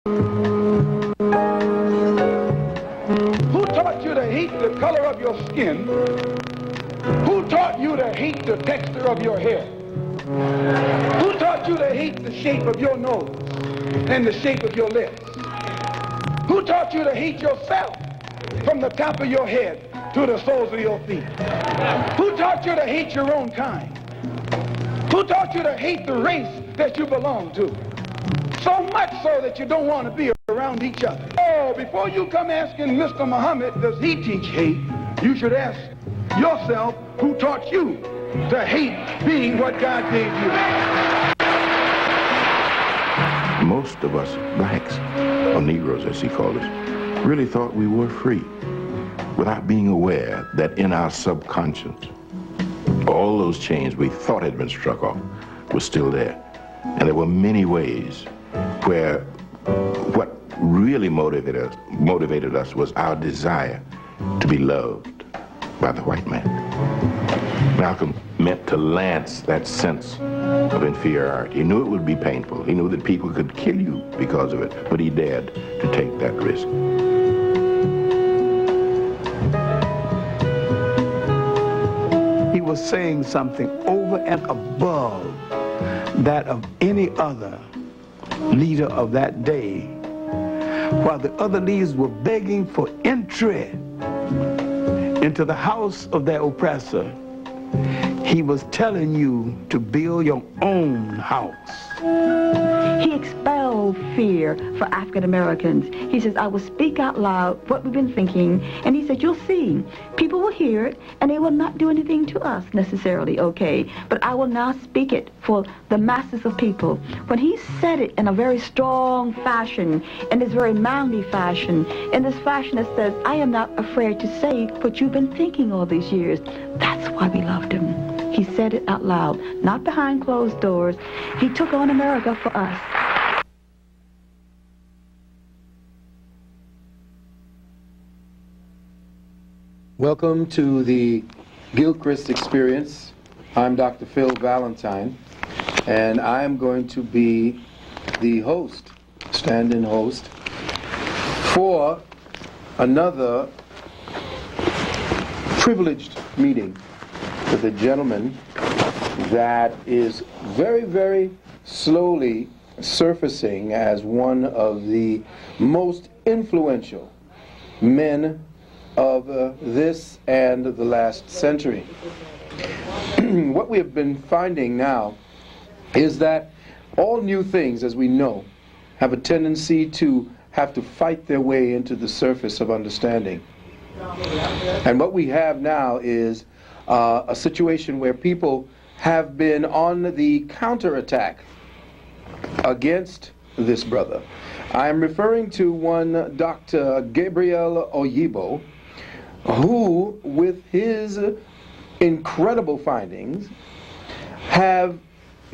Who taught you to hate the color of your skin? Who taught you to hate the texture of your hair? Who taught you to hate the shape of your nose and the shape of your lips? Who taught you to hate yourself from the top of your head to the soles of your feet? Who taught you to hate your own kind? Who taught you to hate the race that you belong to? So much so that you don't want to be around each other. Oh, before you come asking Mr. Muhammad, does he teach hate? You should ask yourself, who taught you to hate being what God gave you? Most of us blacks, or Negroes as he called us, really thought we were free without being aware that in our subconscious, all those chains we thought had been struck off were still there. And there were many ways where what really motivated us was our desire to be loved by the white man. Malcolm meant to lance that sense of inferiority. He knew it would be painful. He knew that people could kill you because of it, but he dared to take that risk. He was saying something over and above that of any other leader of that day, while the other leaders were begging for entry into the house of their oppressor. He was telling you to build your own house. He expelled fear for African Americans. He says, I will speak out loud what we've been thinking. And he said, you'll see. People will hear it, and they will not do anything to us necessarily, okay? But I will now speak it for the masses of people. When he said it in a very strong fashion, in this very manly fashion, in this fashion that says, I am not afraid to say what you've been thinking all these years. That's why we loved him. He said it out loud, not behind closed doors. He took on America for us. Welcome to the Gilchrist Experience. I'm Dr. Phil Valentine, and I'm going to be the host, stand-in host, for another privileged meeting with a gentleman that is very, very slowly surfacing as one of the most influential men of this and the last century. What we have been finding now is that all new things, as we know, have a tendency to have to fight their way into the surface of understanding. And what we have now is a situation where people have been on the counterattack against this brother. I am referring to one Dr. Gabriel Oyibo, who, with his incredible findings, have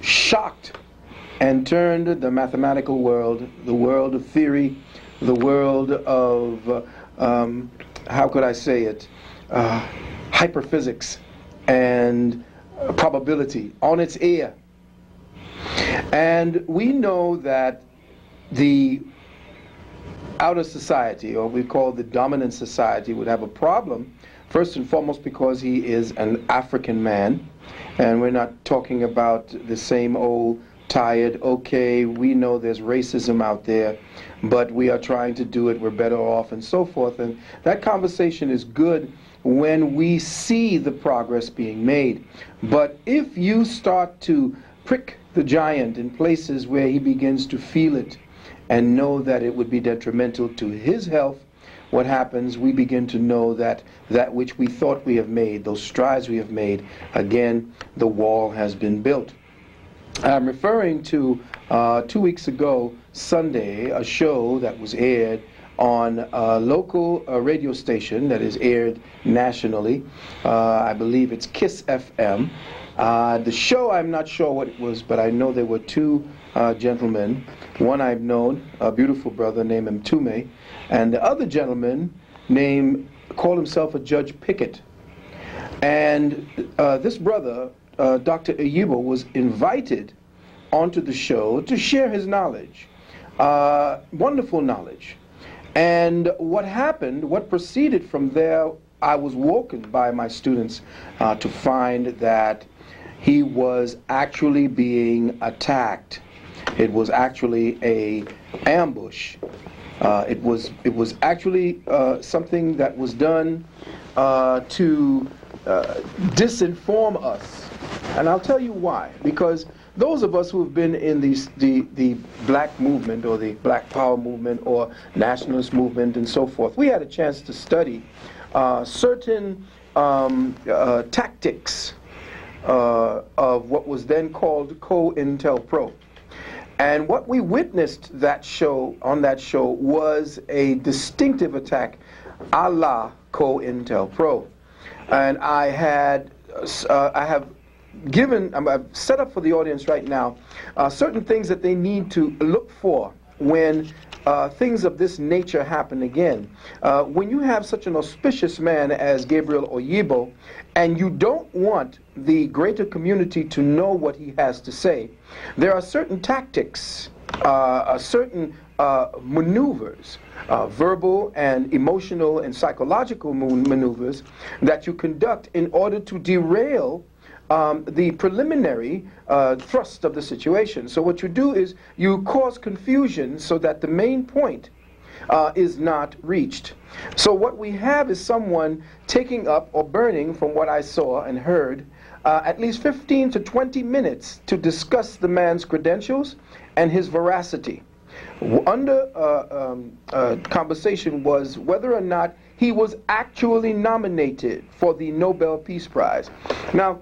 shocked and turned the mathematical world, the world of theory, the world of, how could I say it, hyperphysics and probability on its ear. And we know that the outer society, or we call the dominant society, would have a problem, first and foremost because he is an African man, and we're not talking about the same old tired, okay, we know there's racism out there, but we are trying to do it, we're better off, and so forth. And that conversation is good when we see the progress being made. But if you start to prick the giant in places where he begins to feel it and know that it would be detrimental to his health, what happens? We begin to know that that which we thought we have made, those strides we have made, again, the wall has been built. I'm referring to 2 weeks ago, Sunday, a show that was aired on a local radio station that is aired nationally. I believe it's KISS FM. The show, I'm not sure what it was, but I know there were two gentlemen. One I've known, a beautiful brother named Mtume, and the other gentleman called himself a Judge Pickett. And this brother, Dr. Oyibo, was invited onto the show to share his knowledge wonderful knowledge. And what happened, what proceeded from there, I was woken by my students to find that he was actually being attacked. It was actually a ambush. It was actually something that was done to disinform us. And I'll tell you why. Because those of us who have been in the black movement or the black power movement or nationalist movement and so forth, we had a chance to study certain tactics of what was then called COINTELPRO. And what we witnessed on that show was a distinctive attack a la COINTELPRO. And I've set up for the audience right now certain things that they need to look for when things of this nature happen again. When you have such an auspicious man as Gabriel Oyibo, and you don't want the greater community to know what he has to say, there are certain tactics, certain maneuvers, verbal and emotional and psychological maneuvers that you conduct in order to derail the preliminary thrust of the situation. So what you do is you cause confusion so that the main point is not reached. So what we have is someone taking up or burning, from what I saw and heard, at least 15 to 20 minutes to discuss the man's credentials and his veracity. Under conversation was whether or not he was actually nominated for the Nobel Peace Prize. Now,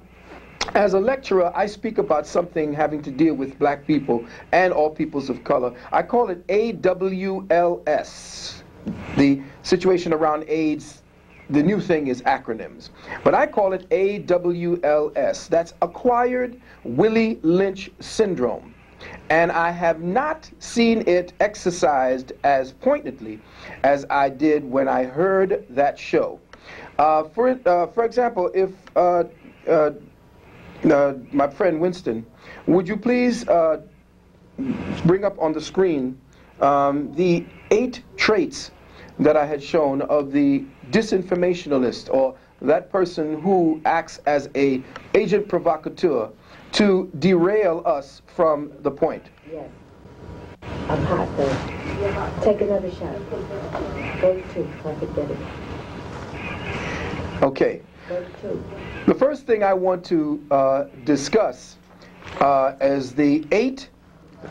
as a lecturer, I speak about something having to deal with black people and all peoples of color. I call it AWLS. The situation around AIDS, the new thing is acronyms. But I call it AWLS. That's Acquired Willie Lynch Syndrome. And I have not seen it exercised as pointedly as I did when I heard that show. For example, if my friend Winston, would you please bring up on the screen the 8 traits that I had shown of the disinformationalist, or that person who acts as an agent provocateur to derail us from the point? Yes. I'm hot though. Take another shot. Go to 2 so I could get it. Okay. Go to 2. The first thing I want to discuss is the 8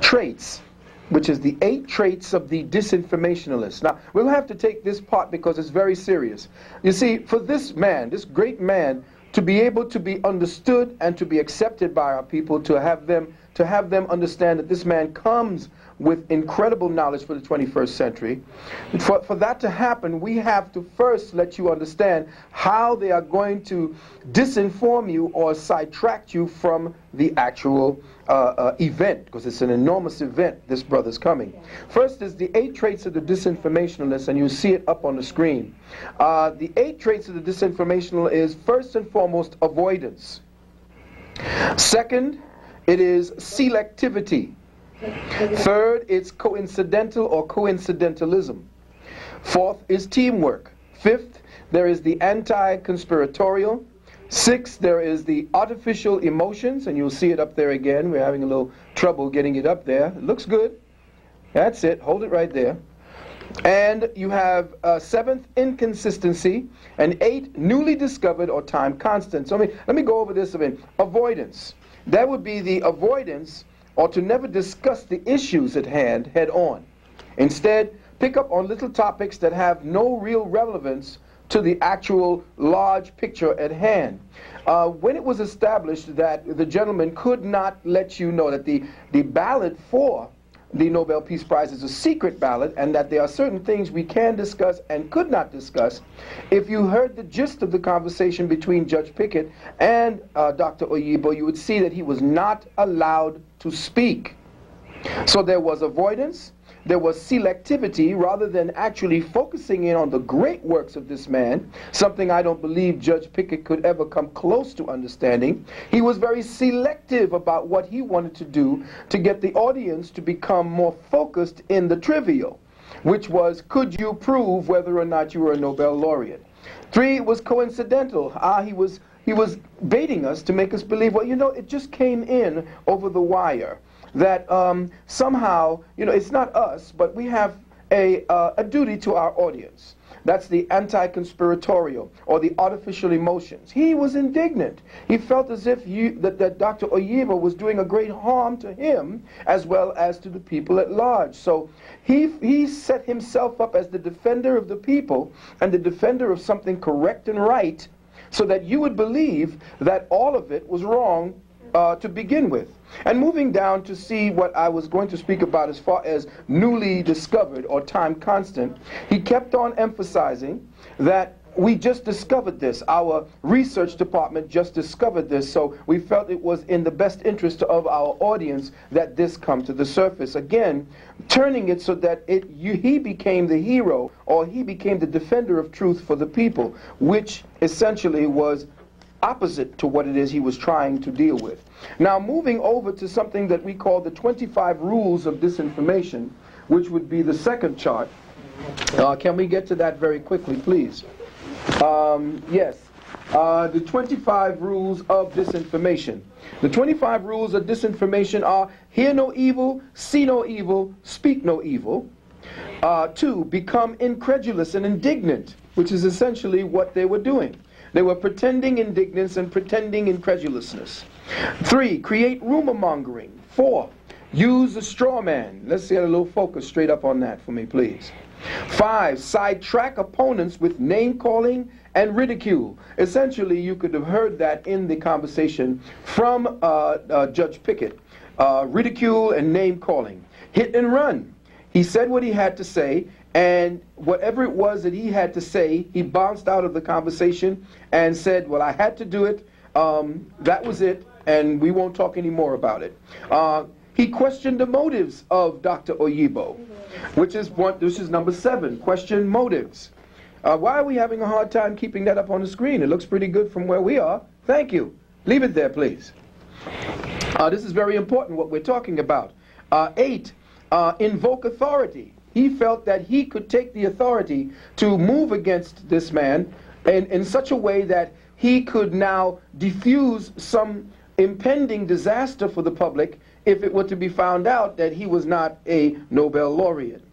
traits, which is the 8 traits of the disinformationalist. Now, we'll have to take this part because it's very serious. You see, for this man, this great man, to be able to be understood and to be accepted by our people, to have them understand that this man comes with incredible knowledge for the 21st century. For that to happen, we have to first let you understand how they are going to disinform you or sidetrack you from the actual event, because it's an enormous event, this brother's coming. First is the 8 traits of the disinformationalist, and you see it up on the screen. The 8 traits of the disinformational is, first and foremost, avoidance. Second, it is selectivity. Third, it's coincidental or coincidentalism. Fourth is teamwork. Fifth, there is the anti-conspiratorial. Sixth, there is the artificial emotions, and you'll see it up there again. We're having a little trouble getting it up there. It looks good. That's it. Hold it right there. And you have 7th, inconsistency, and 8, newly discovered or time constant. So let me go over this a bit. Avoidance. That would be the avoidance or to never discuss the issues at hand head on. Instead, pick up on little topics that have no real relevance to the actual large picture at hand. When it was established that the gentleman could not let you know that the ballot for the Nobel Peace Prize is a secret ballot, and that there are certain things we can discuss and could not discuss, if you heard the gist of the conversation between Judge Pickett and Dr. Oyibo, you would see that he was not allowed to speak. So there was avoidance, there was selectivity rather than actually focusing in on the great works of this man, something I don't believe Judge Pickett could ever come close to understanding. He was very selective about what he wanted to do to get the audience to become more focused in the trivial, which was, could you prove whether or not you were a Nobel laureate? 3, it was coincidental. He was baiting us to make us believe, well, you know, it just came in over the wire. That somehow, you know, it's not us, but we have a duty to our audience. That's the anti-conspiratorial, or the artificial emotions. He was indignant. He felt as if that Dr. Oyibo was doing a great harm to him, as well as to the people at large. So he set himself up as the defender of the people, and the defender of something correct and right, so that you would believe that all of it was wrong to begin with. And moving down to see what I was going to speak about as far as newly discovered or time constant, he kept on emphasizing that we just discovered this. Our research department just discovered this, so we felt it was in the best interest of our audience that this come to the surface. Again, turning it so that he became the hero, or he became the defender of truth for the people, which essentially was opposite to what it is he was trying to deal with. Now, moving over to something that we call the 25 rules of disinformation, which would be the second chart. Can we get to that very quickly, please? Yes. The 25 rules of disinformation. The 25 rules of disinformation are: hear no evil, see no evil, speak no evil. 2, become incredulous and indignant, which is essentially what they were doing. They were pretending indignance and pretending incredulousness. 3, create rumor mongering. 4, use a straw man. Let's get a little focus straight up on that for me, please. 5, sidetrack opponents with name calling and ridicule. Essentially, you could have heard that in the conversation from Judge Pickett. Ridicule and name calling. Hit and run. He said what he had to say, and whatever it was that he had to say, he bounced out of the conversation and said, well, I had to do it, that was it, and we won't talk any more about it. He questioned the motives of Dr. Oyibo, which is number 7, question motives. Why are we having a hard time keeping that up on the screen? It looks pretty good from where we are. Thank you. Leave it there, please. This is very important, what we're talking about. 8, invoke authority. He felt that he could take the authority to move against this man in such a way that he could now diffuse some impending disaster for the public if it were to be found out that he was not a Nobel laureate.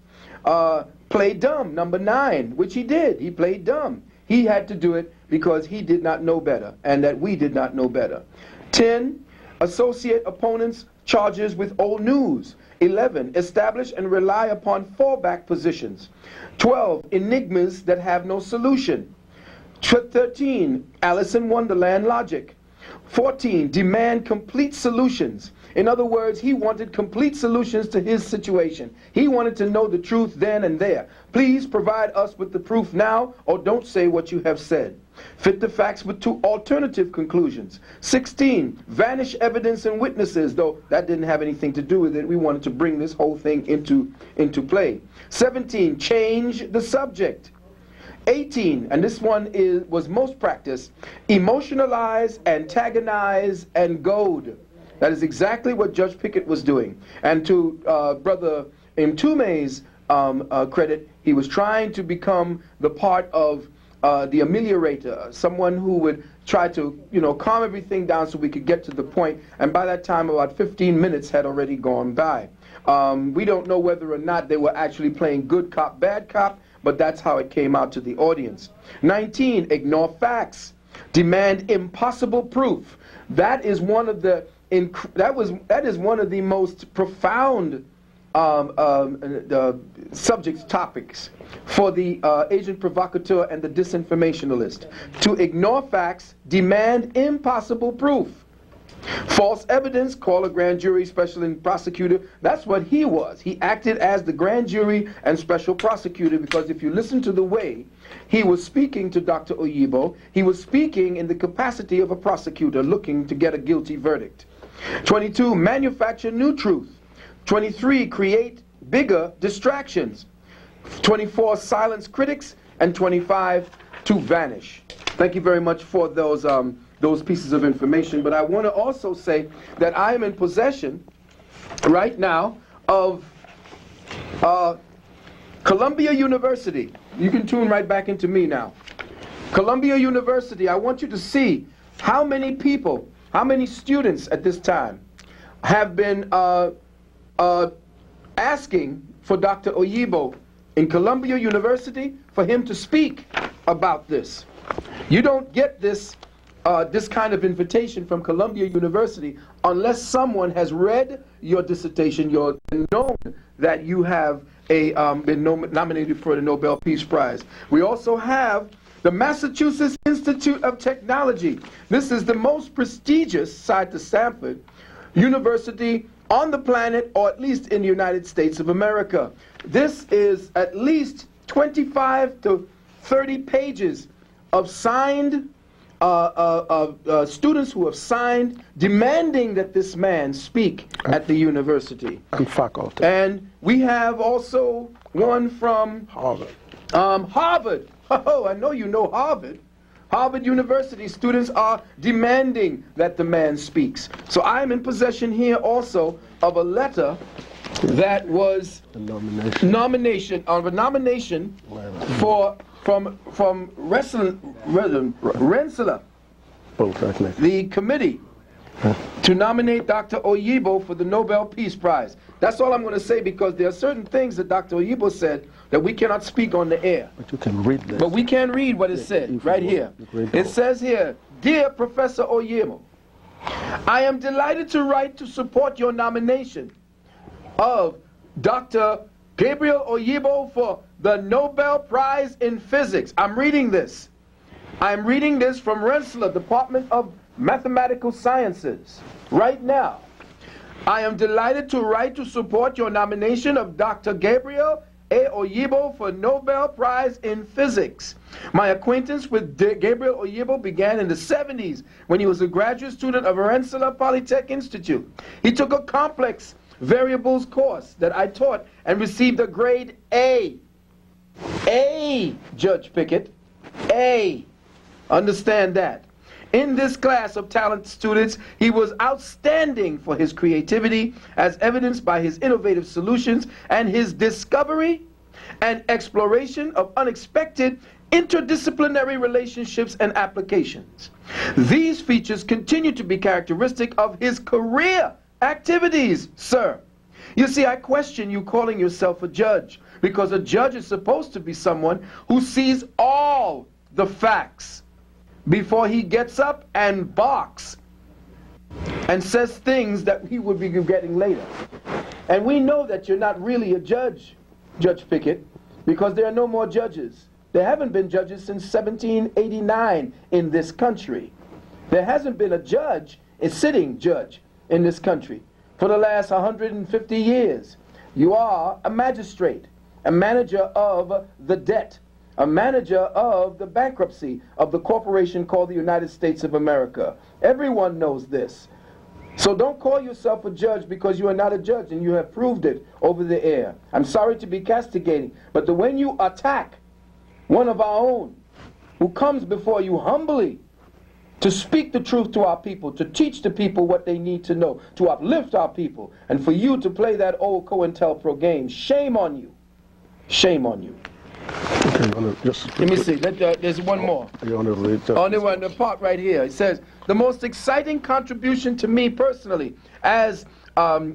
Play dumb, number 9, which he did. He played dumb. He had to do it because he did not know better, and that we did not know better. 10, associate opponents' charges with old news. 11, establish and rely upon fallback positions. 12, enigmas that have no solution. 13, Alice in Wonderland logic. 14, demand complete solutions. In other words, he wanted complete solutions to his situation. He wanted to know the truth then and there. Please provide us with the proof now, or don't say what you have said. Fit the facts with 2 alternative conclusions. 16, vanish evidence and witnesses, though that didn't have anything to do with it. We wanted to bring this whole thing into play. 17, change the subject. 18, and this one was most practiced, emotionalize, antagonize, and goad. That is exactly what Judge Pickett was doing. And to Brother Mtume's credit, he was trying to become the part of the ameliorator, someone who would try to, calm everything down so we could get to the point. And by that time, about 15 minutes had already gone by. We don't know whether or not they were actually playing good cop, bad cop, but that's how it came out to the audience. 19, ignore facts. Demand impossible proof. That is one of the most profound topics for the agent provocateur and the disinformationalist. To ignore facts, demand impossible proof. False evidence, call a grand jury, special prosecutor. That's what he was. He acted as the grand jury and special prosecutor, because if you listen to the way he was speaking to Dr. Oyibo, he was speaking in the capacity of a prosecutor looking to get a guilty verdict. 22, manufacture new truth. 23, create bigger distractions. 24, silence critics, and 25, to vanish. Thank you very much for those pieces of information. But I want to also say that I am in possession right now of Columbia University. You can tune right back into me now. Columbia University, I want you to see how many people, how many students at this time have been asking for Dr. Oyibo in Columbia University for him to speak about this. You don't get this kind of invitation from Columbia University unless someone has read your dissertation, you're known that you have been nominated for the Nobel Peace Prize. We also have the Massachusetts Institute of Technology. This is the most prestigious, side to Stanford, university on the planet, or at least in the United States of America. This is at least 25 to 30 pages of signed students who have signed demanding that this man speak at the university. And faculty. And we have also one from Harvard. Harvard. Oh, I know you know Harvard. Harvard University students are demanding that the man speaks. So I'm in possession here also of a letter that was a nomination for from Rensselaer, the committee to nominate Dr. Oyibo for the Nobel Peace Prize. That's all I'm going to say, because there are certain things that Dr. Oyibo said that we cannot speak on the air. But you can read this. But we can read what it said right here. It says here, "Dear Professor Oyibo, I am delighted to write to support your nomination of Dr. Gabriel Oyibo for the Nobel Prize in Physics." I'm reading this. I'm reading this from Rensselaer, Department of Mathematical Sciences. Right now, I am delighted to write to support your nomination of Dr. Gabriel A. Oyibo for Nobel Prize in Physics. My acquaintance with Gabriel Oyibo began in the 70s when he was a graduate student of Rensselaer Polytech Institute. He took a complex variables course that I taught and received a grade A. A, Judge Pickett, A. Understand that. In this class of talented students, he was outstanding for his creativity, as evidenced by his innovative solutions and his discovery and exploration of unexpected interdisciplinary relationships and applications. These features continue to be characteristic of his career activities, sir. You see, I question you calling yourself a judge, because a judge is supposed to be someone who sees all the facts before he gets up and barks and says things that he would be getting later. And we know that you're not really a judge, Judge Pickett, because there are no more judges. There haven't been judges since 1789 in this country. There hasn't been a judge, a sitting judge, in this country for the last 150 years. You are a magistrate, a manager of the debt, a manager of the bankruptcy of the corporation called the United States of America. Everyone knows this. So don't call yourself a judge, because you are not a judge, and you have proved it over the air. I'm sorry to be castigating, but when you attack one of our own who comes before you humbly to speak the truth to our people, to teach the people what they need to know, to uplift our people, and for you to play that old COINTELPRO game, shame on you. Shame on you. Okay, let me see. There's one more. On the part right here, it says, "The most exciting contribution to me personally, as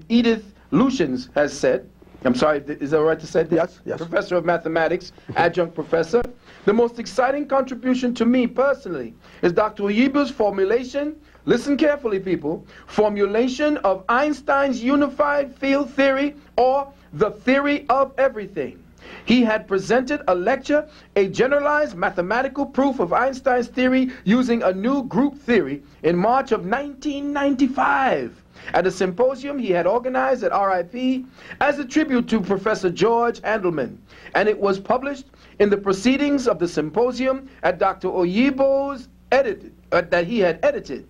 Edith Lucians has said," I'm sorry, is that all right to say this? Yes, yes. Professor of mathematics, adjunct professor. "The most exciting contribution to me personally is Dr. Oyibo's formulation," listen carefully people, "formulation of Einstein's unified field theory, or the theory of everything. He had presented a lecture, a generalized mathematical proof of Einstein's theory using a new group theory, in March of 1995 at a symposium he had organized at RIP as a tribute to Professor George Handelman, and it was published in the proceedings of the symposium at Dr. Oyibo's that he had edited.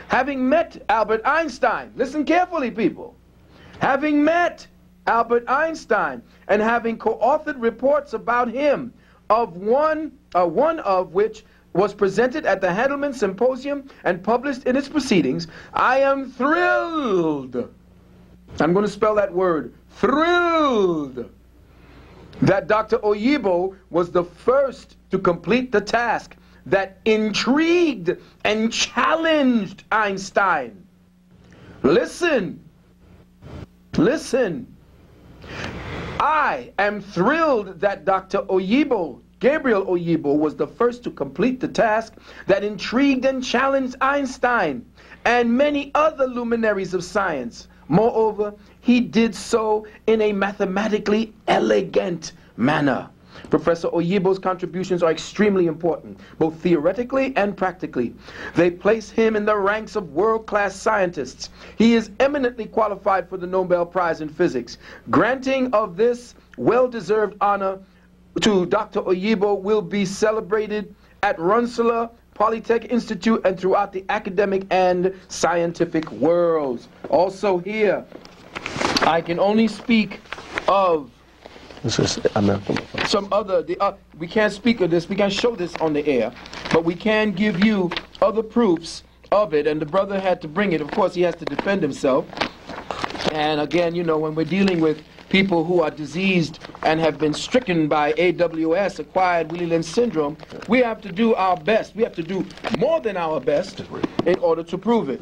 Having met Albert Einstein," listen carefully people, "having met Albert Einstein, and having co-authored reports about him, one of which was presented at the Heidelberg Symposium and published in its proceedings, I am thrilled. I'm going to spell that word, thrilled, that Dr. Oyibo was the first to complete the task that intrigued and challenged Einstein. Listen. Listen. I am thrilled that Dr. Oyibo, Gabriel Oyibo, was the first to complete the task that intrigued and challenged Einstein and many other luminaries of science. Moreover, he did so in a mathematically elegant manner. Professor Oyibo's contributions are extremely important, both theoretically and practically. They place him in the ranks of world-class scientists. He is eminently qualified for the Nobel Prize in Physics. Granting of this well-deserved honor to Dr. Oyibo will be celebrated at Rensselaer Polytech Institute and throughout the academic and scientific worlds. Also here, I can only speak of some other, we can't speak of this, we can't show this on the air, but we can give you other proofs of it, and the brother had to bring it. Of course, he has to defend himself. And again, you know, when we're dealing with people who are diseased and have been stricken by AWS, acquired Willie Lynch syndrome, we have to do our best. We have to do more than our best in order to prove it.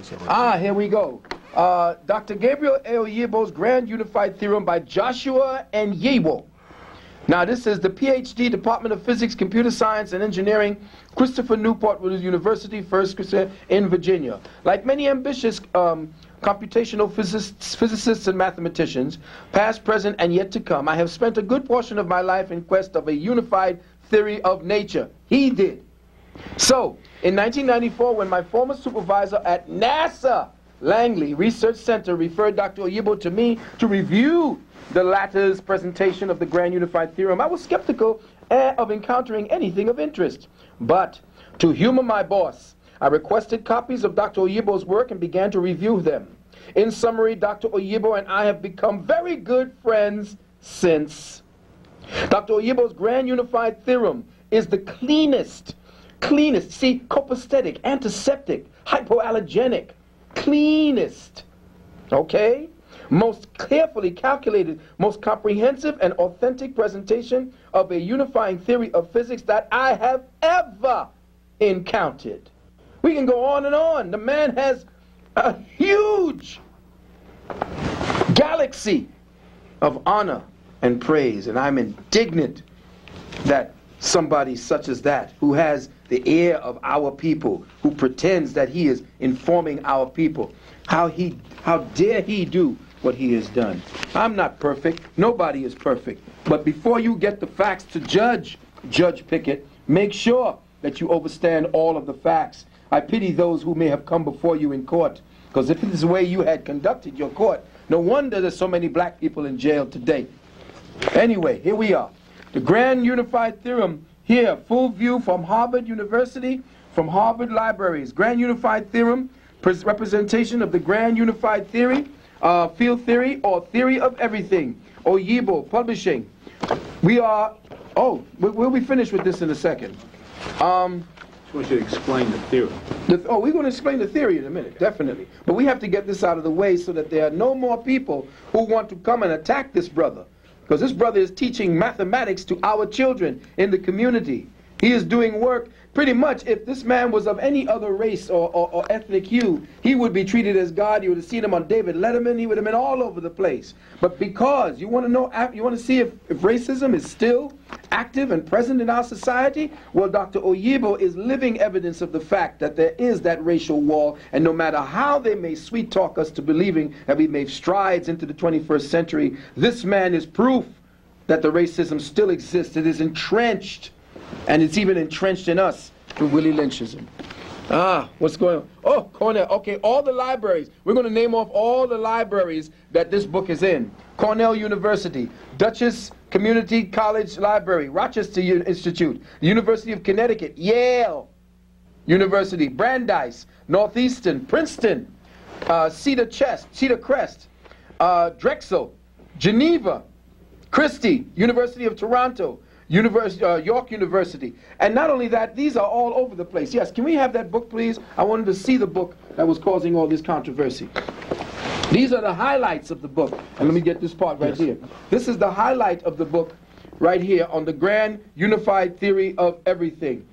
Here we go. Dr. Gabriel Oyibo's Grand Unified Theorem by Joshua and Oyibo. Now this is the PhD, Department of Physics, Computer Science and Engineering, Christopher Newport University, First in Virginia. Like many ambitious computational physicists and mathematicians, past, present, and yet to come, I have spent a good portion of my life in quest of a unified theory of nature. He did. So, in 1994, when my former supervisor at NASA Langley Research Center referred Dr. Oyibo to me to review the latter's presentation of the Grand Unified Theorem, I was skeptical of encountering anything of interest. But, to humor my boss, I requested copies of Dr. Oyibo's work and began to review them. In summary, Dr. Oyibo and I have become very good friends since. Dr. Oyibo's Grand Unified Theorem is the cleanest, see, copacetic, antiseptic, hypoallergenic, cleanest, okay? Most carefully calculated, most comprehensive and authentic presentation of a unifying theory of physics that I have ever encountered. We can go on and on. The man has a huge galaxy of honor and praise, and I'm indignant that somebody such as that, who has the ear of our people, who pretends that he is informing our people, how dare he do what he has done. I'm not perfect. Nobody is perfect. But before you get the facts to Judge Pickett, make sure that you understand all of the facts. I pity those who may have come before you in court, because if it is the way you had conducted your court, no wonder there's so many black people in jail today. Anyway, here we are. The Grand Unified Theorem, here, full view from Harvard University, from Harvard Libraries. Grand Unified Theorem, representation of the Grand Unified Theory, field theory, or theory of everything. Oyibo Publishing. We are, we'll be finished with this in a second. I want you to explain the theory. We're going to explain the theory in a minute, definitely. But we have to get this out of the way so that there are no more people who want to come and attack this brother. Because this brother is teaching mathematics to our children in the community. He is doing work. Pretty much, if this man was of any other race or ethnic hue, he would be treated as God. You would have seen him on David Letterman. He would have been all over the place. But because you want to know, you want to see if racism is still active and present in our society, well, Dr. Oyibo is living evidence of the fact that there is that racial wall, and no matter how they may sweet talk us to believing that we made strides into the 21st century, this man is proof that the racism still exists. It is entrenched. And it's even entrenched in us through Willie Lynchism. What's going on? Oh, Cornell. Okay, all the libraries. We're going to name off all the libraries that this book is in. Cornell University, Dutchess Community College Library, Rochester Institute, the University of Connecticut, Yale University, Brandeis, Northeastern, Princeton, Cedar Crest, Drexel, Geneva, Christie, University of Toronto, York University. And not only that, these are all over the place. Yes, can we have that book, please? I wanted to see the book that was causing all this controversy. These are the highlights of the book. And let me get this part right here. This is the highlight of the book right here on the grand unified theory of everything.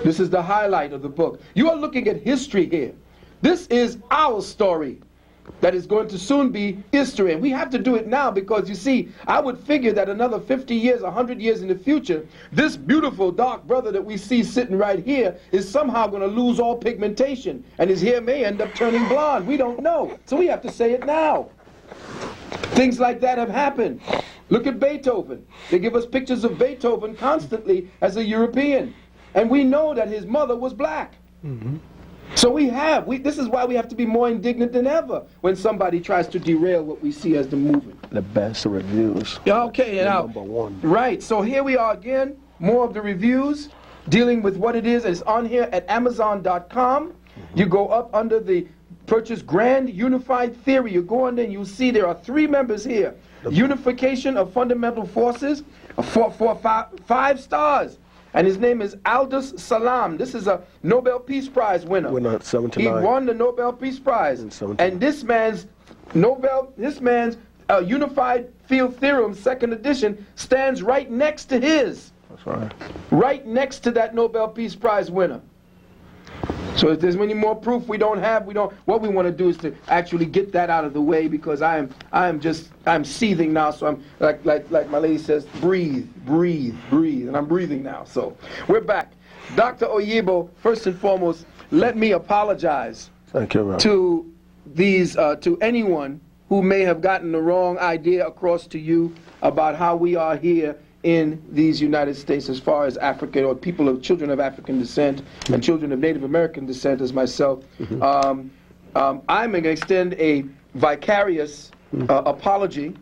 This is the highlight of the book. You are looking at history here. This is our story that is going to soon be history. And we have to do it now because, you see, I would figure that another 50 years, 100 years in the future, this beautiful dark brother that we see sitting right here is somehow going to lose all pigmentation, and his hair may end up turning blonde. We don't know. So we have to say it now. Things like that have happened. Look at Beethoven. They give us pictures of Beethoven constantly as a European. And we know that his mother was black. So this is why we have to be more indignant than ever when somebody tries to derail what we see as the movement. The best reviews. Okay, now, number one. Right, so here we are again, more of the reviews, dealing with what it is. It's on here at Amazon.com. You go up under the purchase Grand Unified Theory. You go on there and you'll see there are 3 members here. Unification of Fundamental Forces, 5 stars. And his name is Aldous Salam. This is a Nobel Peace Prize winner. Winner 79. He won the Nobel Peace Prize. And this man's Unified Field Theorem, 2nd edition, stands right next to his. That's right. Right next to that Nobel Peace Prize winner. So if there's any more proof what we want to do is to actually get that out of the way, because I'm seething now, so I'm like my lady says, breathe, and I'm breathing now. So we're back. Dr. Oyibo, first and foremost, let me apologize to anyone who may have gotten the wrong idea across to you about how we are here in these United States as far as African or children of African descent and children of Native American descent as myself. I'm going to extend a vicarious apology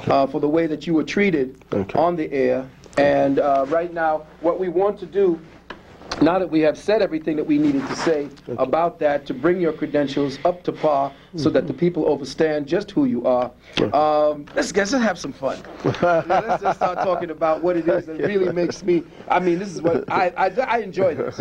for the way that you were treated on the air. And right now, what we want to do, now that we have said everything that we needed to say about that, to bring your credentials up to par so that the people understand just who you are. Let's have some fun. Let's just start talking about what it is that really makes me, this is what, I enjoy this.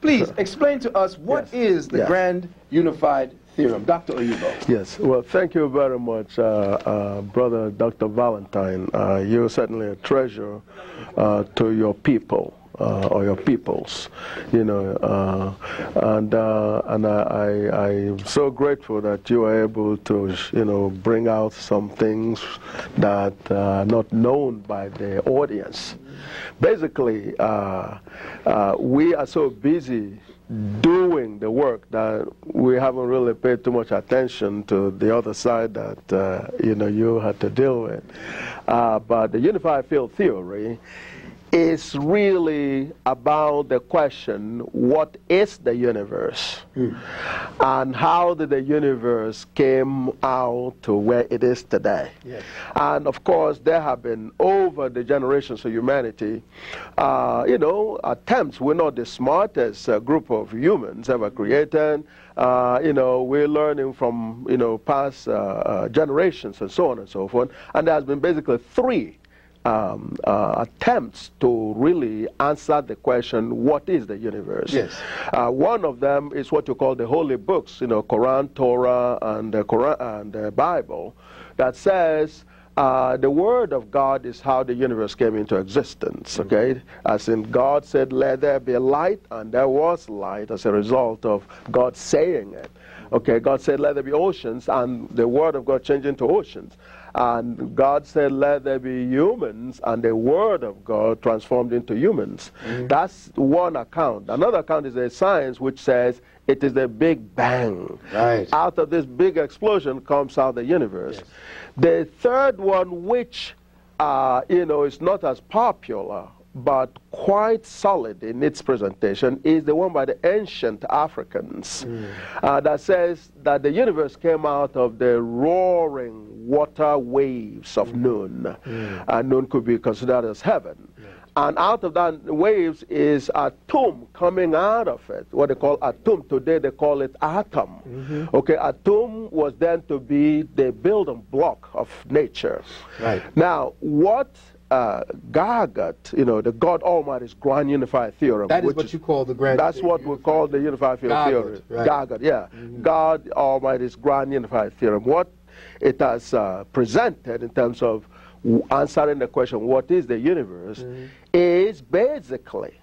Please, explain to us what is the Grand Unified Theorem. Dr. Oyibo. Yes, well, thank you very much, Brother Dr. Valentine. You're certainly a treasure to your people. Or your peoples, and I'm so grateful that you are able to, bring out some things that are not known by the audience. Basically, we are so busy doing the work that we haven't really paid too much attention to the other side that, you had to deal with. But the unified field theory is really about the question, what is the universe? And how did the universe came out to where it is today? Yes. And of course, there have been, over the generations of humanity, attempts. We're not the smartest group of humans ever created. We're learning from, past generations and so on and so forth. And there has been basically 3 attempts to really answer the question, what is the universe? Yes. One of them is what you call the holy books, Quran, Torah, and the Quran and the Bible, that says the word of God is how the universe came into existence, okay? As in, God said, let there be light, and there was light as a result of God saying it. Okay, God said, let there be oceans, and the word of God changed into oceans. And God said, let there be humans, and the word of God transformed into humans. That's one account. Another account is a science which says it is the Big Bang. Right. Out of this big explosion comes out the universe. Yes. The third one, which is not as popular, but quite solid in its presentation, is the one by the ancient Africans that says that the universe came out of the roaring water waves of Noon. And Noon could be considered as heaven. And out of that waves is a atom coming out of it, what they call atom. Today they call it atom. Okay, atom was then to be the building block of nature. Right. Now, what Gargot, you know, the God Almighty's grand unified theorem. That is what you call the grand. That's what we call the unified theory. Right. Gargot, yeah. God Almighty's grand unified theorem. What it has presented in terms of answering the question, what is the universe, is basically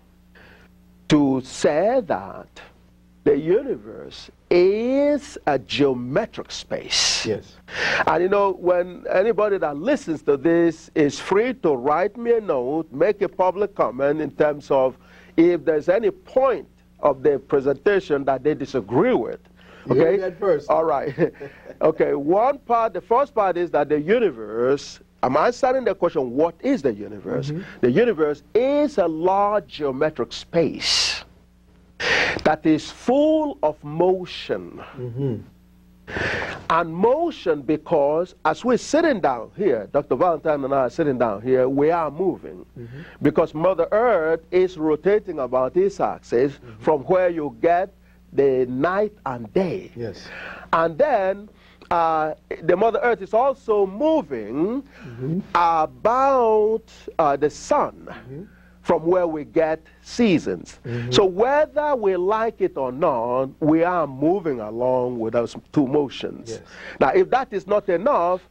to say that the universe is a geometric space. Yes. And you know, when anybody that listens to this is free to write me a note, make a public comment in terms of if there's any point of the presentation that they disagree with. Okay? You heard that first. All right. Okay, one part, the first part is that the universe, I'm answering the question, what is the universe? The universe is a large geometric space that is full of motion. And motion because as we're sitting down here, Dr. Valentine and I are sitting down here, we are moving. Because Mother Earth is rotating about its axis from where you get the night and day. Yes. And then the Mother Earth is also moving about the sun from where we get seasons. So whether we like it or not, we are moving along with those two motions. Yes. Now, if that is not enough,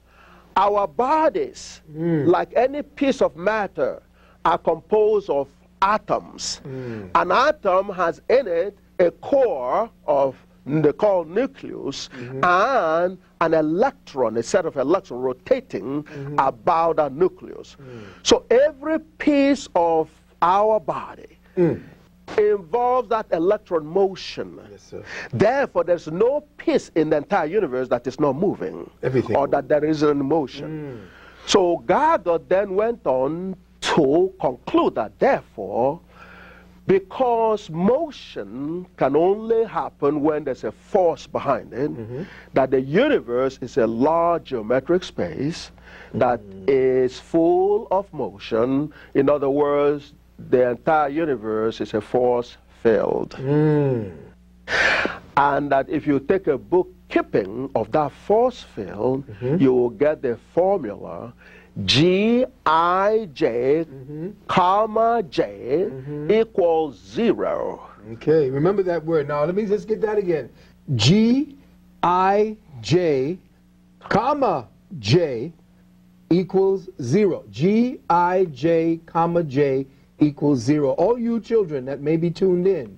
our bodies, like any piece of matter, are composed of atoms. An atom has in it a core of they call nucleus, and an electron, a set of electrons rotating about a nucleus. So every piece of our body involves that electron motion. Yes, sir. Therefore, there's no piece in the entire universe that is not moving, or that there isn't motion. So Gargot then went on to conclude that, therefore, because motion can only happen when there's a force behind it, that the universe is a large geometric space that is full of motion. In other words, the entire universe is a force field. And that if you take a bookkeeping of that force field, you will get the formula Gij, comma J equals 0. Okay, remember that word. Now let me just get that again. Gij, comma J equals 0. Gij, comma J equals 0. All you children that may be tuned in,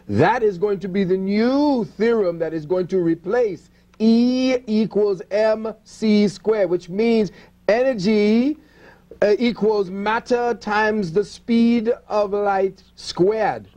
that is going to be the new theorem that is going to replace E equals mc squared, which means energy equals matter times the speed of light squared.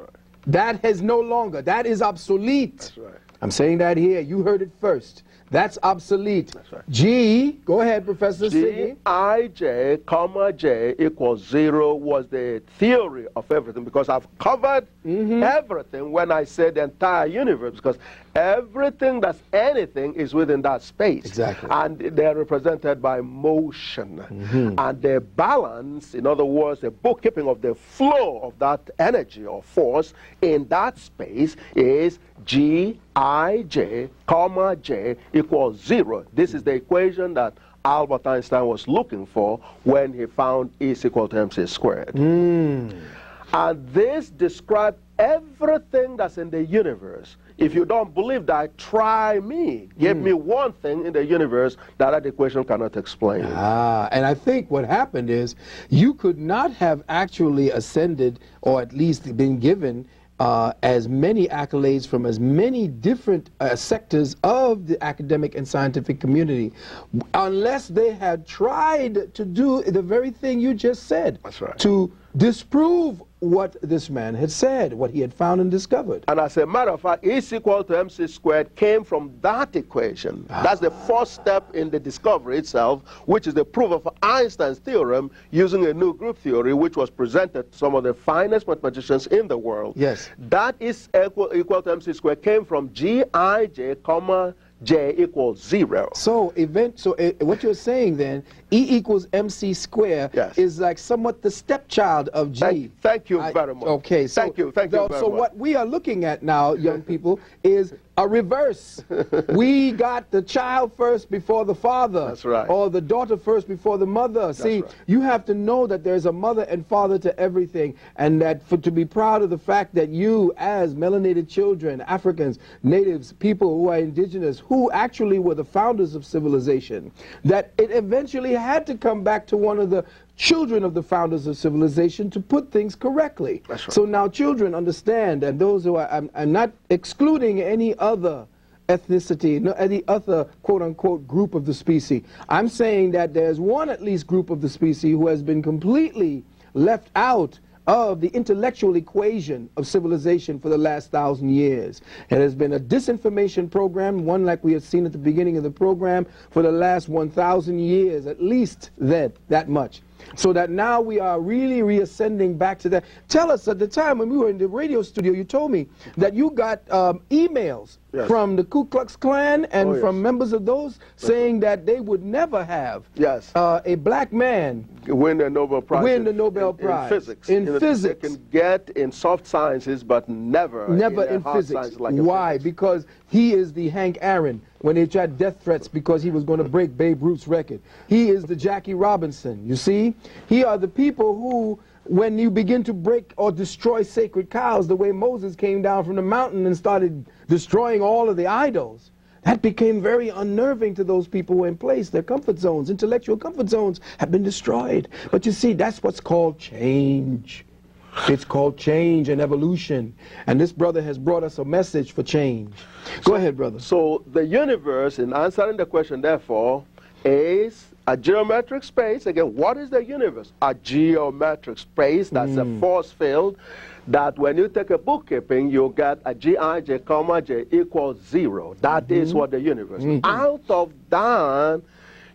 That has no longer, that is obsolete. That's right. I'm saying that here, you heard it first. That's obsolete. That's right. G, go ahead, Professor Siggy. Gij, comma J equals 0 was the theory of everything, because I've covered everything when I say the entire universe, because everything that's anything is within that space. Exactly. And they're represented by motion. And the balance, in other words, the bookkeeping of the flow of that energy or force in that space is Gij, comma J equals 0. This is the equation that Albert Einstein was looking for when he found E is equal to mc squared. And this describes everything that's in the universe. If you don't believe that, try me. Give me one thing in the universe that equation cannot explain. And I think what happened is you could not have actually ascended, or at least been given as many accolades from as many different sectors of the academic and scientific community unless they had tried to do the very thing you just said. That's right. To disprove what this man had said, what he had found and discovered. And as a matter of fact, E is equal to mc squared came from that equation. That's the first step in the discovery itself, which is the proof of Einstein's theorem using a new group theory, which was presented to some of the finest mathematicians in the world. Yes. That is equal to mc squared came from Gij, comma J equals 0. So what you're saying then, E equals MC squared is like somewhat the stepchild of G. Thank you very much. Okay, so thank you very much. So what we are looking at now, young people, is a reverse. We got the child first before the father. That's right. Or the daughter first before the mother. That's See, right. you have to know that there's a mother and father to everything, and that to be proud of the fact that you, as melanated children, Africans, natives, people who are indigenous, who actually were the founders of civilization, that it eventually had to come back to one of the children of the founders of civilization to put things correctly. That's right. So now children understand, and those who are, I'm not excluding any other ethnicity, no, any other quote-unquote group of the species. I'm saying that there's one at least group of the species who has been completely left out of the intellectual equation of civilization for the last 1,000 years. It has been a disinformation program, one like we had seen at the beginning of the program, for the last 1,000 years, at least that much. So that now we are really reascending back to that. Tell us, at the time when we were in the radio studio, you told me that you got emails from the Ku Klux Klan and from members of those saying that they would never have a black man win the Nobel Prize. Prize. In physics. In physics. They can get in soft sciences, but never in hard physics. Science like Why? physics. Because he is the Hank Aaron when they tried death threats because he was going to break Babe Ruth's record. He is the Jackie Robinson, you see? He are the people who, when you begin to break or destroy sacred cows, the way Moses came down from the mountain and started destroying all of the idols, that became very unnerving to those people who were in place. Their comfort zones, intellectual comfort zones, have been destroyed. But you see, that's what's called change. It's called change and evolution. And this brother has brought us a message for change. Go ahead, brother. So the universe, in answering the question, therefore, is a geometric space. Again, what is the universe? A geometric space that's a force field that when you take a bookkeeping, you get a Gij, comma, J equals 0. That is what the universe is. Out of that,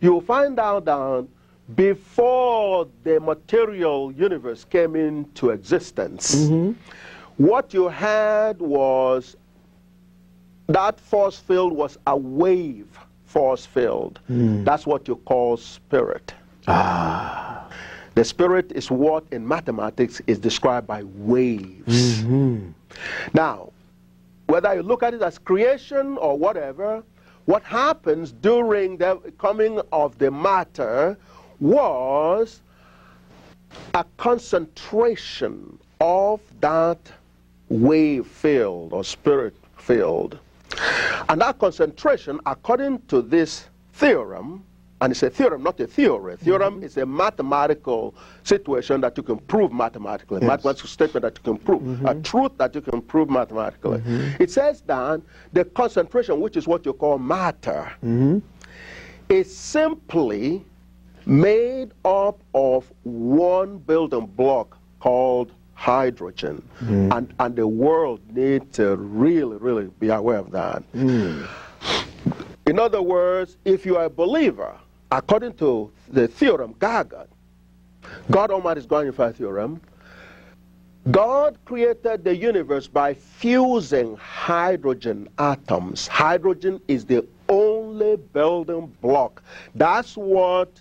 you'll find out that before the material universe came into existence, what you had was that force field was a wave force field. That's what you call spirit. The spirit is what in mathematics is described by waves. Now, whether you look at it as creation or whatever, what happens during the coming of the matter was a concentration of that wave field or spirit field. And that concentration, according to this theorem, and it's a theorem, not a theory. Theorem is a mathematical situation that you can prove mathematically, mathematical statement that you can prove, a truth that you can prove mathematically. It says that the concentration, which is what you call matter, is simply made up of one building block called hydrogen. And the world needs to really be aware of that. In other words, if you are a believer, according to the theorem, God Almighty's God unified theorem, God created the universe by fusing hydrogen atoms. Hydrogen is the only building block. That's what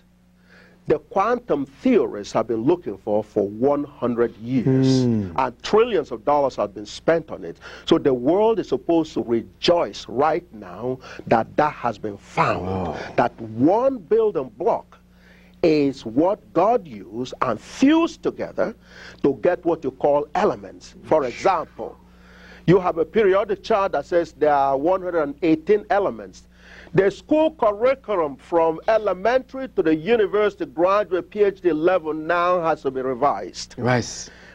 the quantum theorists have been looking for 100 years. And trillions of dollars have been spent on it. So the world is supposed to rejoice right now that that has been found. That one building block is what God used and fused together to get what you call elements. For example, you have a periodic chart that says there are 118 elements. The school curriculum from elementary to the university graduate PhD level now has to be revised.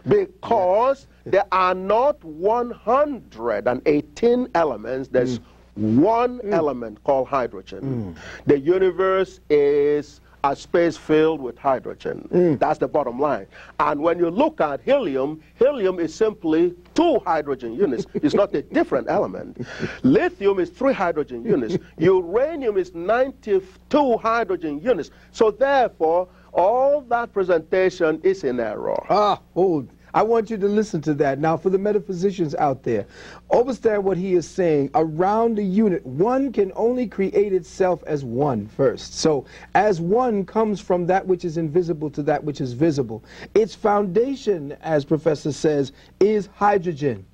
Because there are not 118 elements, there's one element called hydrogen. The universe is a space filled with hydrogen. That's the bottom line. And when you look at helium, helium is simply 2 hydrogen units. It's not a different element. Lithium is 3 hydrogen units. Uranium is 92 hydrogen units. So therefore, all that presentation is in error. I want you to listen to that. Now, for the metaphysicians out there, understand what he is saying. Around the unit, one can only create itself as one first. So, as one comes from that which is invisible to that which is visible. Its foundation, as Professor says, is hydrogen.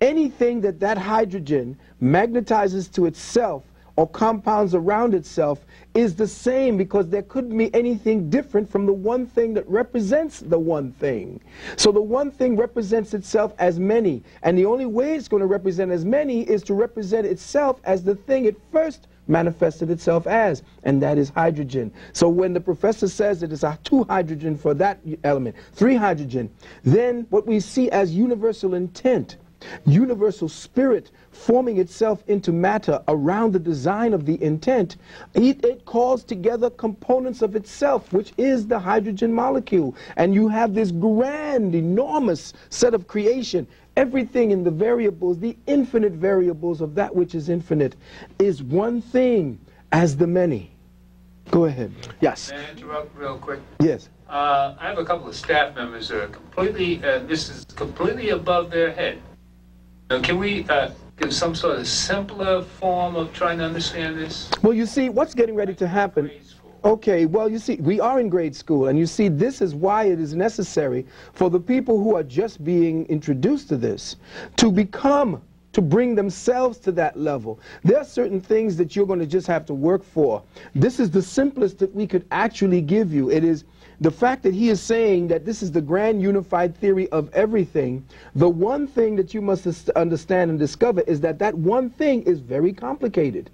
Anything that hydrogen magnetizes to itself or compounds around itself is the same, because there couldn't be anything different from the one thing that represents the one thing. So the one thing represents itself as many, and the only way it's going to represent as many is to represent itself as the thing it first manifested itself as, and that is hydrogen. So when the professor says that it's a 2 hydrogen for that element, 3 hydrogen, then what we see as universal intent, universal spirit forming itself into matter around the design of the intent, it calls together components of itself, which is the hydrogen molecule. And you have this grand, enormous set of creation. Everything in the variables, the infinite variables of that which is infinite, is one thing as the many. Go ahead. Yes. May I interrupt real quick? Yes. I have a couple of staff members that are completely, this is completely above their head. Now, can we give some sort of simpler form of trying to understand this? Well, you see, what's getting ready to happen... Okay, well, you see, we are in grade school, and you see, this is why it is necessary for the people who are just being introduced to this to bring themselves to that level. There are certain things that you're going to just have to work for. This is the simplest that we could actually give you. It is the fact that he is saying that this is the grand unified theory of everything. The one thing that you must understand and discover is that that one thing is very complicated.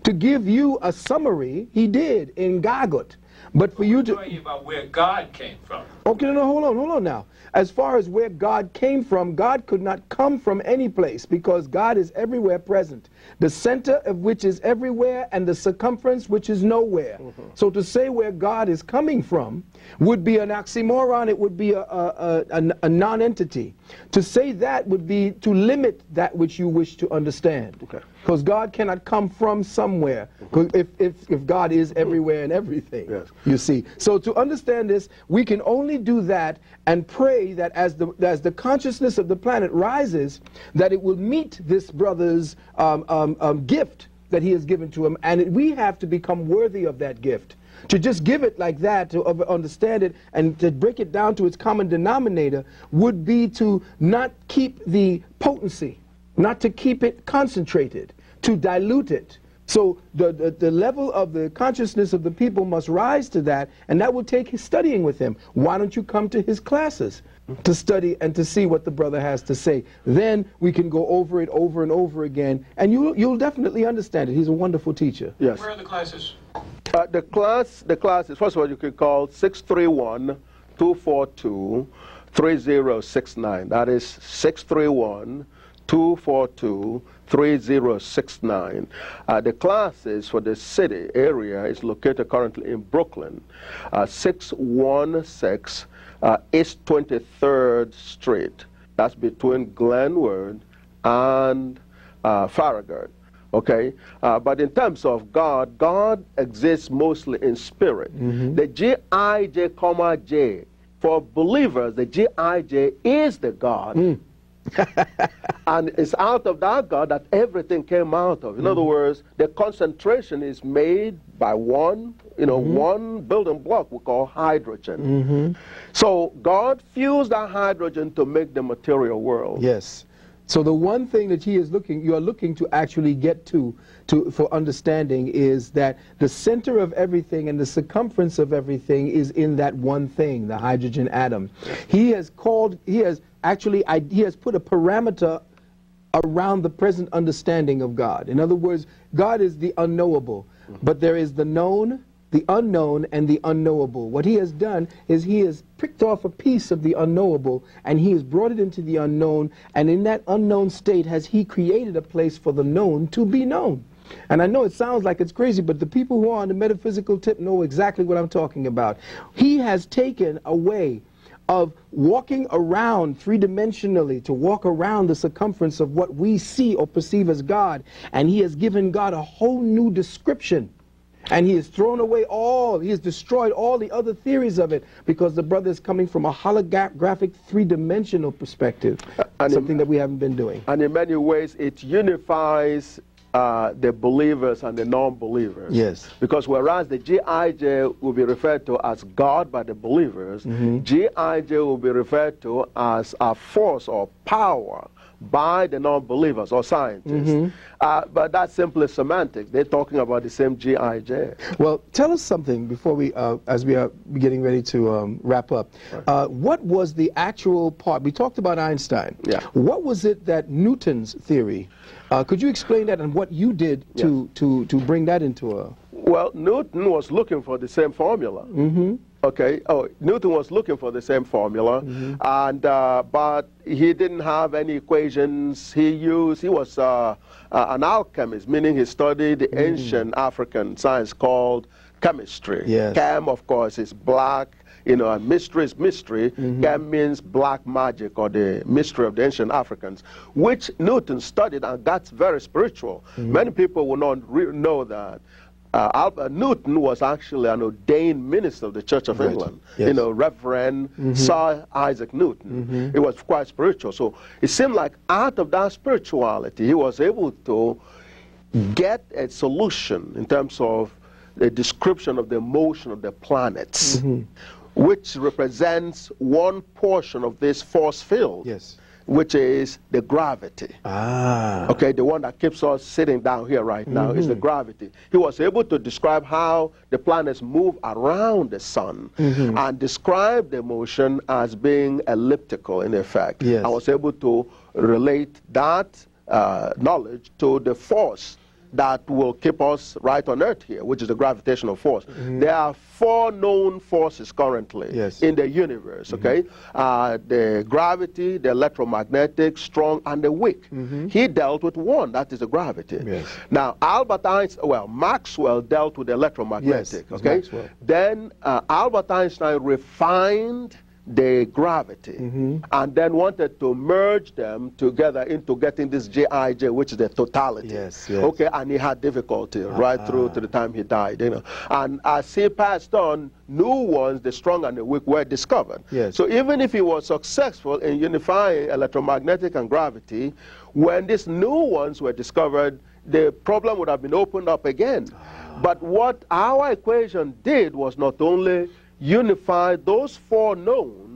To give you a summary, he did in Gagut. But for you to... I'm talking about where God came from. Okay, no, hold on now. As far as where God came from, God could not come from any place, because God is everywhere present. The center of which is everywhere, and the circumference which is nowhere. So to say where God is coming from would be an oxymoron. It would be a non-entity. To say that would be to limit that which you wish to understand. Okay. Because God cannot come from somewhere, if God is everywhere and everything, yes. You see. So to understand this, we can only do that and pray that as the consciousness of the planet rises, that it will meet this brother's gift that he has given to him, and we have to become worthy of that gift. To just give it like that, to understand it, and to break it down to its common denominator, would be to not keep the potency, not to keep it concentrated, to dilute it. So the level of the consciousness of the people must rise to that, and that will take his studying with him. Why don't you come to his classes to study and to see what the brother has to say? Then we can go over it over and over again, and you'll definitely understand it. He's a wonderful teacher. Yes. Where are the classes? The classes, first of all, you can call 631-242-3069. That is 631-242-3069. The classes for the city area is located currently in Brooklyn, 616 East 23rd Street. That's between Glenwood and Farragut. Okay, but in terms of God, God exists mostly in spirit. The G-I-J, J, for believers, the G-I-J is the God. And it's out of that God that everything came out of. In other words, the concentration is made by one, one building block we call hydrogen. So God fused that hydrogen to make the material world. Yes. So the one thing that you are looking to actually get to for understanding is that the center of everything and the circumference of everything is in that one thing, the hydrogen atom. He has put a parameter around the present understanding of God. In other words, God is the unknowable, but there is the known, the unknown, and the unknowable. What he has done is he has pricked off a piece of the unknowable, and he has brought it into the unknown, and in that unknown state has he created a place for the known to be known. And I know it sounds like it's crazy, but the people who are on the metaphysical tip know exactly what I'm talking about. He has taken a way of walking around three-dimensionally, to walk around the circumference of what we see or perceive as God, and he has given God a whole new description. and he has thrown away he has destroyed all the other theories of it, because the brother is coming from a holographic, three-dimensional perspective, something that we haven't been doing. And in many ways, it unifies the believers and the non-believers. Yes. Because whereas the G.I.J. will be referred to as God by the believers, G.I.J. will be referred to as a force or power by the non-believers or scientists. But that's simply semantics. They're talking about the same G.I.J. Well, tell us something before we, as we are getting ready to wrap up. What was the actual part? We talked about Einstein. Yeah. What was it that Newton's theory, could you explain that and what you did to bring that into a... Well, Newton was looking for the same formula. Okay. Oh, Newton was looking for the same formula, and but he didn't have any equations. He was an alchemist, meaning he studied the ancient African science called chemistry. Yes. Chem, of course, is black. You know, and mystery is mystery. Chem means black magic, or the mystery of the ancient Africans, which Newton studied and got very spiritual. Many people will not know that. Newton was actually an ordained minister of the Church of England. Yes. You know, Reverend Sir Isaac Newton. He was quite spiritual. So it seemed like out of that spirituality, he was able to get a solution in terms of the description of the motion of the planets, which represents one portion of this force field. Yes. Which is the gravity. Okay, the one that keeps us sitting down here right now is the gravity. He was able to describe how the planets move around the sun and describe the motion as being elliptical in effect. Yes. I was able to relate that knowledge to the force that will keep us right on Earth here, which is the gravitational force. There are 4 known forces currently in the universe, okay? The gravity, the electromagnetic, strong, and the weak. He dealt with one, that is the gravity. Yes. Now, Maxwell dealt with the electromagnetic, Yes, okay? Maxwell. Then Albert Einstein refined the gravity and then wanted to merge them together into getting this G.I.J., which is the totality. Yes, yes. Okay, and he had difficulty right through to the time he died, you know. And as he passed on, new ones, the strong and the weak, were discovered. Yes. So even if he was successful in unifying electromagnetic and gravity, when these new ones were discovered, the problem would have been opened up again. But what our equation did was not only unify those 4 known,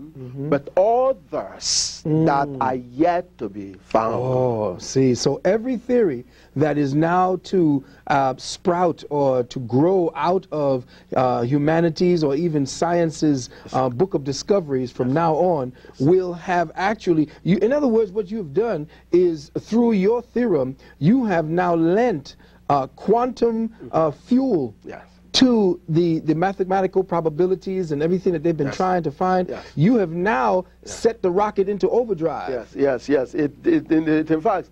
but others that are yet to be found. Oh, see, so every theory that is now to sprout or to grow out of humanities or even science's book of discoveries from now on will have actually, in other words, what you've done is through your theorem, you have now lent quantum fuel to the mathematical probabilities and everything that they've been trying to find. You have now set the rocket into overdrive. Yes. In fact,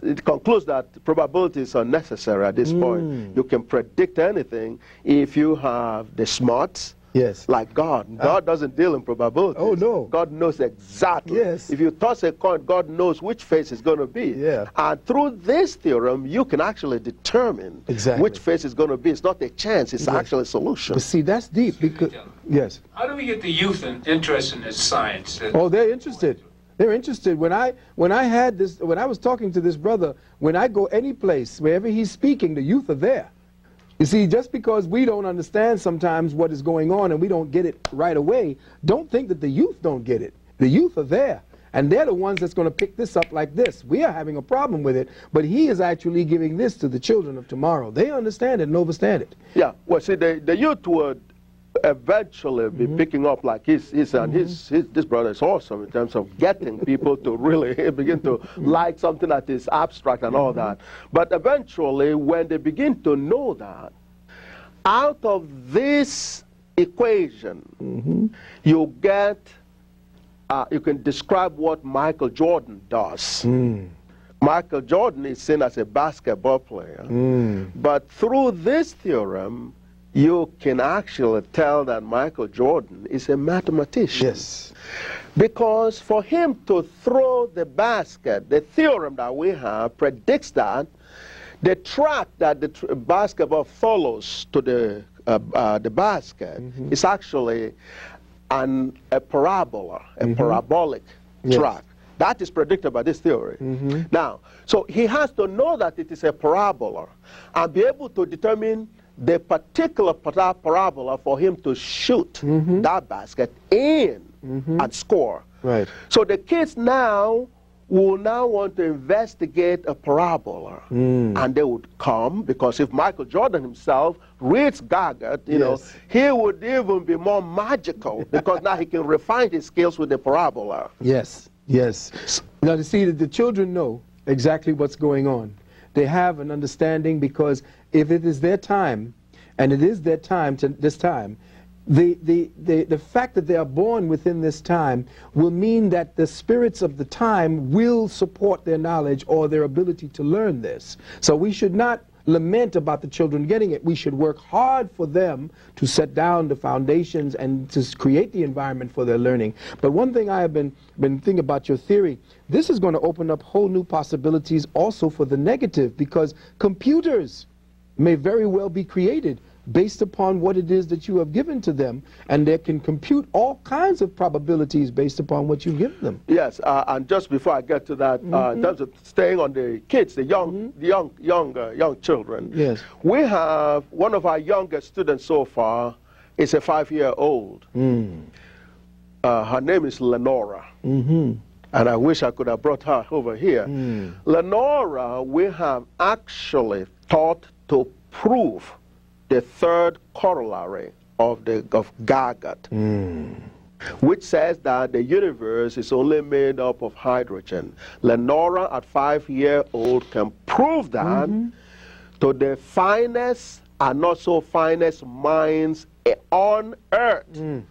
it concludes that probabilities are necessary at this point. You can predict anything if you have the smarts. Yes. Like God. God doesn't deal in probabilities. Oh, no. God knows exactly. Yes. If you toss a coin, God knows which face it's going to be. Yeah. And through this theorem, you can actually determine which face it's going to be. It's not a chance. It's actually a solution. But see, that's deep because... Yes. How do we get the youth interested in this science? Oh, they're interested. They're interested. When I was talking to this brother, when I go any place, wherever he's speaking, the youth are there. You see, just because we don't understand sometimes what is going on and we don't get it right away, don't think that the youth don't get it. The youth are there, and they're the ones that's going to pick this up like this. We are having a problem with it, but he is actually giving this to the children of tomorrow. They understand it and understand it. Yeah, well, see, the youth would eventually be picking up like this brother is awesome in terms of getting people to really begin to like something that is abstract and all that. But eventually, when they begin to know that, out of this equation, you get, you can describe what Michael Jordan does. Michael Jordan is seen as a basketball player, but through this theorem, you can actually tell that Michael Jordan is a mathematician. Yes. Because for him to throw the basket, the theorem that we have predicts that The track that the basketball follows to the basket is actually a parabola, a parabolic track. That is predicted by this theory. Now, so he has to know that it is a parabola and be able to determine the particular parabola for him to shoot that basket in and score. Right. So the kids now will now want to investigate a parabola, and they would come, because if Michael Jordan himself reads Gaggart, you know, he would even be more magical because now he can refine his skills with the parabola. Yes, yes. Now to see that the children know exactly what's going on. They have an understanding, because if it is their time, and it is their time to this time, the fact that they are born within this time will mean that the spirits of the time will support their knowledge or their ability to learn this. So we should not lament about the children getting it. We should work hard for them to set down the foundations and to create the environment for their learning. But one thing I have been thinking about your theory, this is going to open up whole new possibilities also for the negative, because computers may very well be created based upon what it is that you have given to them, and they can compute all kinds of probabilities based upon what you've given them. Yes, and just before I get to that, in terms of staying on the kids, the young children, yes, we have one of our youngest students so far is a 5-year-old. Her name is Lenora. And I wish I could have brought her over here. Lenora, we have actually taught to prove the third corollary of Gaggart, which says that the universe is only made up of hydrogen. Lenora, at 5-year-old, can prove that to the finest and not so finest minds on earth.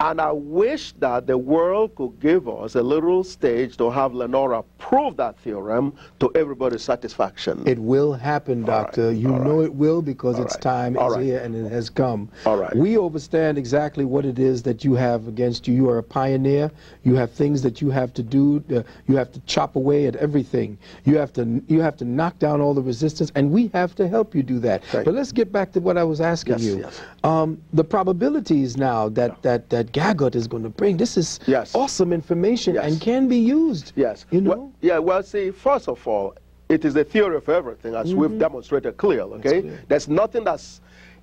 And I wish that the world could give us a little stage to have Lenora prove that theorem to everybody's satisfaction. It will happen, Doctor. You know it will, because its time is here and it has come. We understand exactly what it is that you have against you. You are a pioneer. You have things that you have to do. You have to chop away at everything. You have to knock down all the resistance, and we have to help you do that. But let's get back to what I was asking you. The probabilities now that Gaggart is going to bring. This is awesome information and can be used. You know? Well, see, first of all, it is a theory of everything, as we've demonstrated clearly, okay? There's nothing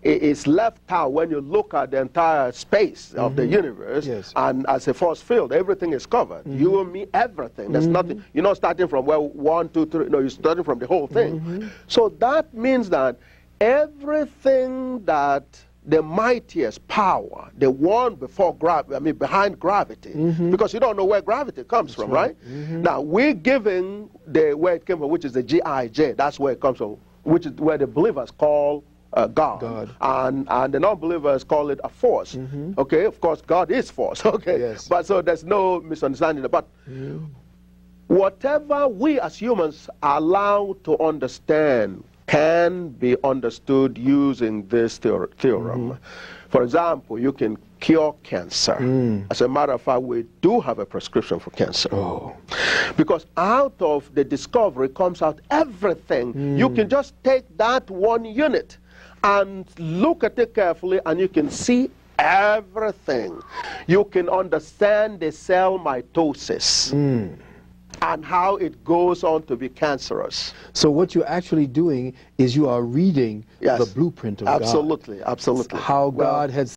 is left out when you look at the entire space of the universe, and as a force field, everything is covered. You and me, everything. There's nothing. You're not starting from 1, 2, 3. No, you're starting from the whole thing. So that means that everything that the mightiest power, the one before gravity, I mean behind gravity, because you don't know where gravity comes from, right? Now, we're giving where it came from, which is the G-I-J, that's where it comes from, which is where the believers call God. And the non-believers call it a force. Okay, of course, God is force, okay? But so there's no misunderstanding. But whatever we as humans are allowed to understand can be understood using this theorem. For example, you can cure cancer. As a matter of fact, we do have a prescription for cancer. Because out of the discovery comes out everything. You can just take that one unit and look at it carefully, and you can see everything. You can understand the cell mitosis and how it goes on to be cancerous. So what you're actually doing is you are reading the blueprint of God. Absolutely. How God has